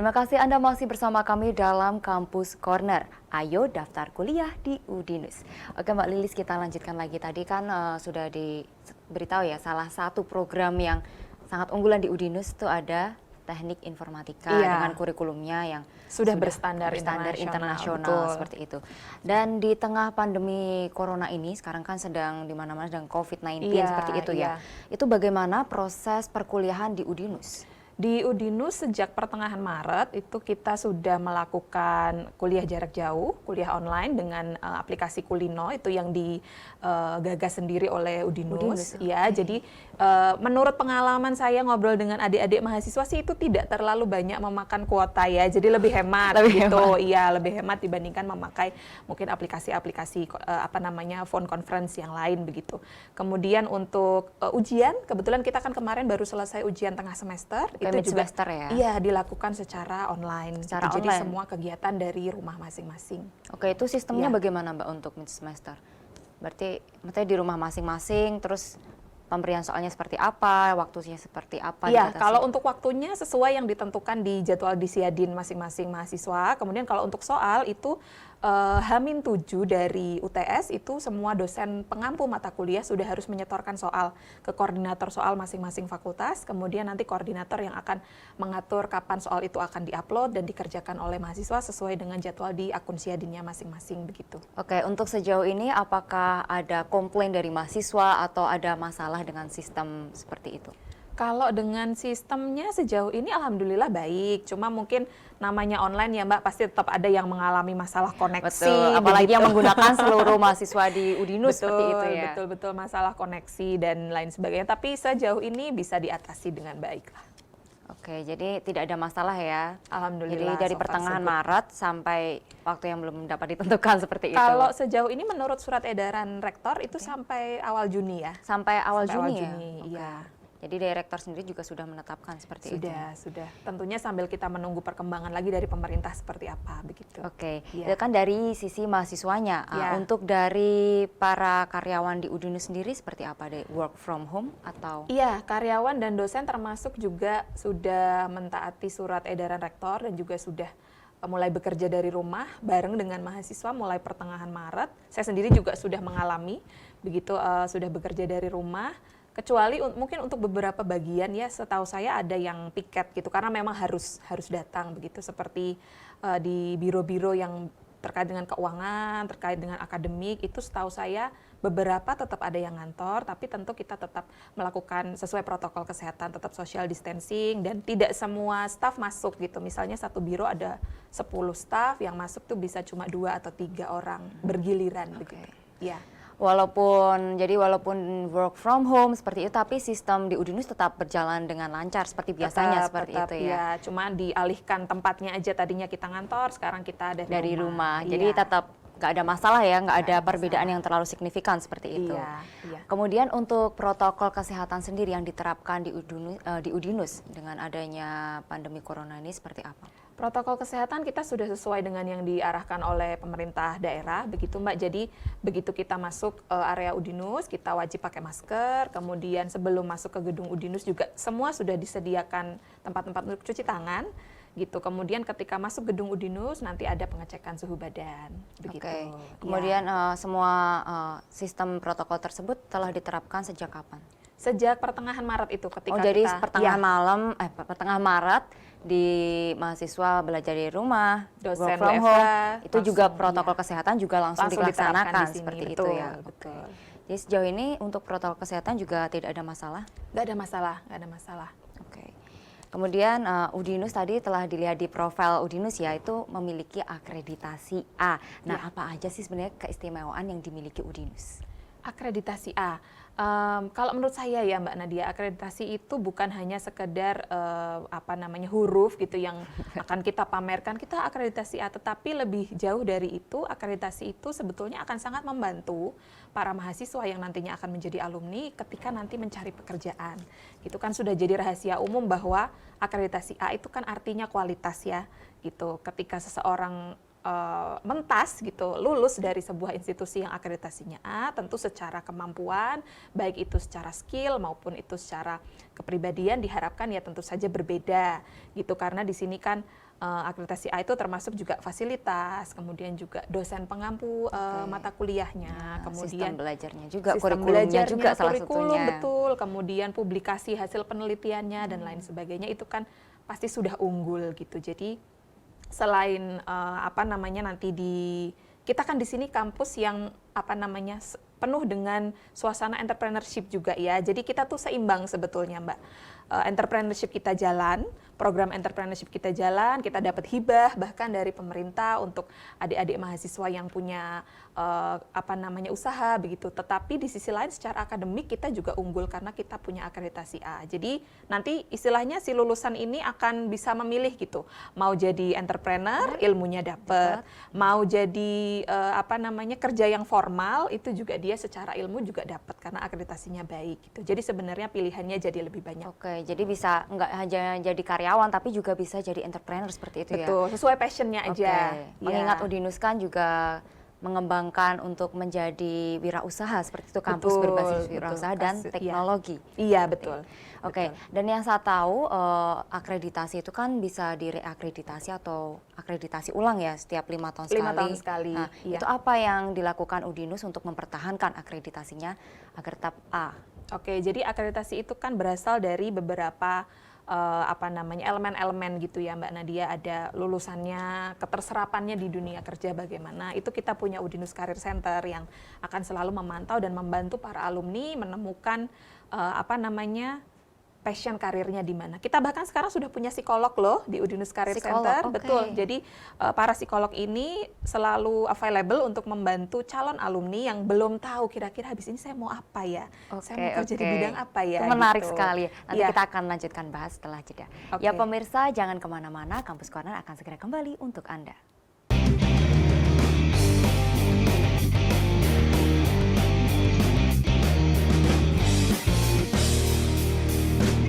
Terima kasih Anda masih bersama kami dalam Kampus Corner. Ayo daftar kuliah di Udinus. Oke Mbak Lilis, kita lanjutkan lagi. Tadi kan sudah diberitahu ya, salah satu program yang sangat unggulan di Udinus itu ada teknik informatika dengan kurikulumnya yang sudah berstandar internasional seperti itu. Dan di tengah pandemi corona ini, sekarang kan sedang di mana-mana sedang COVID-19 seperti itu ya. Itu bagaimana proses perkuliahan di Udinus? Di Udinus sejak pertengahan Maret itu kita sudah melakukan kuliah jarak jauh, kuliah online dengan aplikasi Kulino itu yang digagas sendiri oleh Udinus. Ya, jadi menurut pengalaman saya ngobrol dengan adik-adik mahasiswa sih itu tidak terlalu banyak memakan kuota ya, jadi lebih hemat gitu. Iya, lebih hemat dibandingkan memakai mungkin aplikasi-aplikasi phone conference yang lain begitu. Kemudian untuk ujian, kebetulan kita kan kemarin baru selesai ujian tengah semester. Itu juga semester ya? Iya, dilakukan secara online. Jadi semua kegiatan dari rumah masing-masing. Oke, itu sistemnya bagaimana Mbak untuk mid semester? Berarti di rumah masing-masing, terus pemberian soalnya seperti apa, waktunya seperti apa? Iya, kalau untuk waktunya sesuai yang ditentukan di jadwal Disiadin masing-masing mahasiswa. Kemudian kalau untuk soal itu H-7 dari UTS itu semua dosen pengampu mata kuliah sudah harus menyetorkan soal ke koordinator soal masing-masing fakultas. Kemudian nanti koordinator yang akan mengatur kapan soal itu akan diupload dan dikerjakan oleh mahasiswa sesuai dengan jadwal di akun Siadinnya masing-masing begitu. Oke, untuk sejauh ini apakah ada komplain dari mahasiswa atau ada masalah dengan sistem seperti itu? Kalau dengan sistemnya sejauh ini alhamdulillah baik, cuma mungkin namanya online ya Mbak, pasti tetap ada yang mengalami masalah koneksi. Betul, apalagi yang menggunakan seluruh mahasiswa di Udinus seperti itu ya. Betul, masalah koneksi dan lain sebagainya, tapi sejauh ini bisa diatasi dengan baik lah. Oke, jadi tidak ada masalah ya. Alhamdulillah. Jadi dari pertengahan Maret sampai waktu yang belum dapat ditentukan seperti itu. Kalau sejauh ini menurut surat edaran rektor itu sampai awal Juni ya. Sampai awal Juni ya? Iya. Jadi dari rektor sendiri juga sudah menetapkan seperti itu? Sudah. Tentunya sambil kita menunggu perkembangan lagi dari pemerintah seperti apa, begitu. Oke, itu kan dari sisi mahasiswanya. Untuk dari para karyawan di Udinus sendiri seperti apa? Deh? Work from home atau? Iya, karyawan dan dosen termasuk juga sudah mentaati surat edaran rektor dan juga sudah mulai bekerja dari rumah bareng dengan mahasiswa mulai pertengahan Maret. Saya sendiri juga sudah mengalami, begitu sudah bekerja dari rumah. Kecuali mungkin untuk beberapa bagian ya, setahu saya ada yang piket gitu karena memang harus datang begitu, seperti di biro-biro yang terkait dengan keuangan, terkait dengan akademik, itu setahu saya beberapa tetap ada yang ngantor, tapi tentu kita tetap melakukan sesuai protokol kesehatan, tetap social distancing dan tidak semua staf masuk gitu. Misalnya satu biro ada 10 staf, yang masuk tuh bisa cuma 2 atau 3 orang bergiliran begitu. Ya. Walaupun work from home seperti itu, tapi sistem di Udinus tetap berjalan dengan lancar seperti biasanya itu ya. Ya, cuma dialihkan tempatnya aja, tadinya kita ngantor, sekarang kita dari rumah. Jadi tetap nggak ada masalah ya, nggak ada perbedaan yang terlalu signifikan seperti itu. Iya. Kemudian untuk protokol kesehatan sendiri yang diterapkan di Udinus dengan adanya pandemi corona ini seperti apa? Protokol kesehatan kita sudah sesuai dengan yang diarahkan oleh pemerintah daerah, begitu Mbak. Jadi begitu kita masuk area Udinus, kita wajib pakai masker. Kemudian sebelum masuk ke gedung Udinus juga semua sudah disediakan tempat-tempat untuk cuci tangan, gitu. Kemudian ketika masuk gedung Udinus nanti ada pengecekan suhu badan, begitu. Kemudian semua sistem protokol tersebut telah diterapkan sejak kapan? Sejak pertengahan Maret itu ketika jadi pertengahan Maret di mahasiswa belajar di rumah, dosen work from home, itu langsung, juga protokol kesehatan juga langsung dilaksanakan seperti itu ya. Betul. Jadi sejauh ini untuk protokol kesehatan juga tidak ada masalah? Nggak ada masalah. Oke. Kemudian Udinus tadi telah dilihat di profil Udinus ya, itu memiliki akreditasi A. Nah, apa aja sih sebenarnya keistimewaan yang dimiliki Udinus? Akreditasi A. Kalau menurut saya ya Mbak Nadia, akreditasi itu bukan hanya sekedar huruf gitu yang akan kita pamerkan, kita akreditasi A, tetapi lebih jauh dari itu. Akreditasi itu sebetulnya akan sangat membantu para mahasiswa yang nantinya akan menjadi alumni ketika nanti mencari pekerjaan. Itu kan sudah jadi rahasia umum bahwa akreditasi A itu kan artinya kualitas ya, gitu. Ketika seseorang mentas gitu, lulus dari sebuah institusi yang akreditasinya A, tentu secara kemampuan, baik itu secara skill maupun itu secara kepribadian diharapkan ya tentu saja berbeda gitu, karena di sini kan Akreditasi A itu termasuk juga fasilitas, kemudian juga dosen pengampu mata kuliahnya, Sistem kemudian belajarnya juga, sistem kurikulumnya belajarnya, juga salah kurikulum, satunya. betul, kemudian publikasi hasil penelitiannya dan lain sebagainya itu kan pasti sudah unggul gitu. Jadi selain apa namanya nanti kita kan di sini kampus yang apa namanya penuh dengan suasana entrepreneurship juga ya. Jadi kita tuh seimbang sebetulnya, Mbak. Entrepreneurship kita jalan, program entrepreneurship kita jalan, kita dapat hibah bahkan dari pemerintah untuk adik-adik mahasiswa yang punya apa namanya usaha begitu. Tetapi di sisi lain secara akademik kita juga unggul karena kita punya akreditasi A. Jadi nanti istilahnya si lulusan ini akan bisa memilih gitu. Mau jadi entrepreneur, ilmunya dapat. Mau jadi apa namanya kerja yang formal, itu juga dia secara ilmu juga dapat karena akreditasinya baik gitu. Jadi sebenarnya pilihannya jadi lebih banyak. Oke, jadi bisa nggak hanya jadi karyawan tapi juga bisa jadi entrepreneur seperti itu ya. Betul, sesuai passionnya aja. Oke. Mengingat Udinus kan juga mengembangkan untuk menjadi wirausaha seperti itu, kampus Betul, berbasis betul, wirausaha dan iya. teknologi. Iya, betul. Oke, dan yang saya tahu akreditasi itu kan bisa direakreditasi atau akreditasi ulang ya setiap 5 tahun sekali. 5 tahun sekali, Nah, iya. itu apa yang dilakukan Udinus untuk mempertahankan akreditasinya agar tetap A? Oke, jadi akreditasi itu kan berasal dari beberapa apa namanya elemen-elemen gitu ya Mbak Nadia, ada lulusannya, keterserapannya di dunia kerja bagaimana. Itu kita punya Udinus Career Center yang akan selalu memantau dan membantu para alumni menemukan apa namanya passion karirnya di mana. Kita bahkan sekarang sudah punya psikolog loh di Udinus Career Psikolog, Center, oke. betul. Jadi para psikolog ini selalu available untuk membantu calon alumni yang belum tahu kira-kira habis ini saya mau apa ya, saya mau kerja di bidang apa ya. Itu menarik gitu. sekali. Nanti Iya. kita akan lanjutkan bahas setelah jeda. Oke. Ya pemirsa, jangan kemana-mana, Kampus Corner akan segera kembali untuk Anda.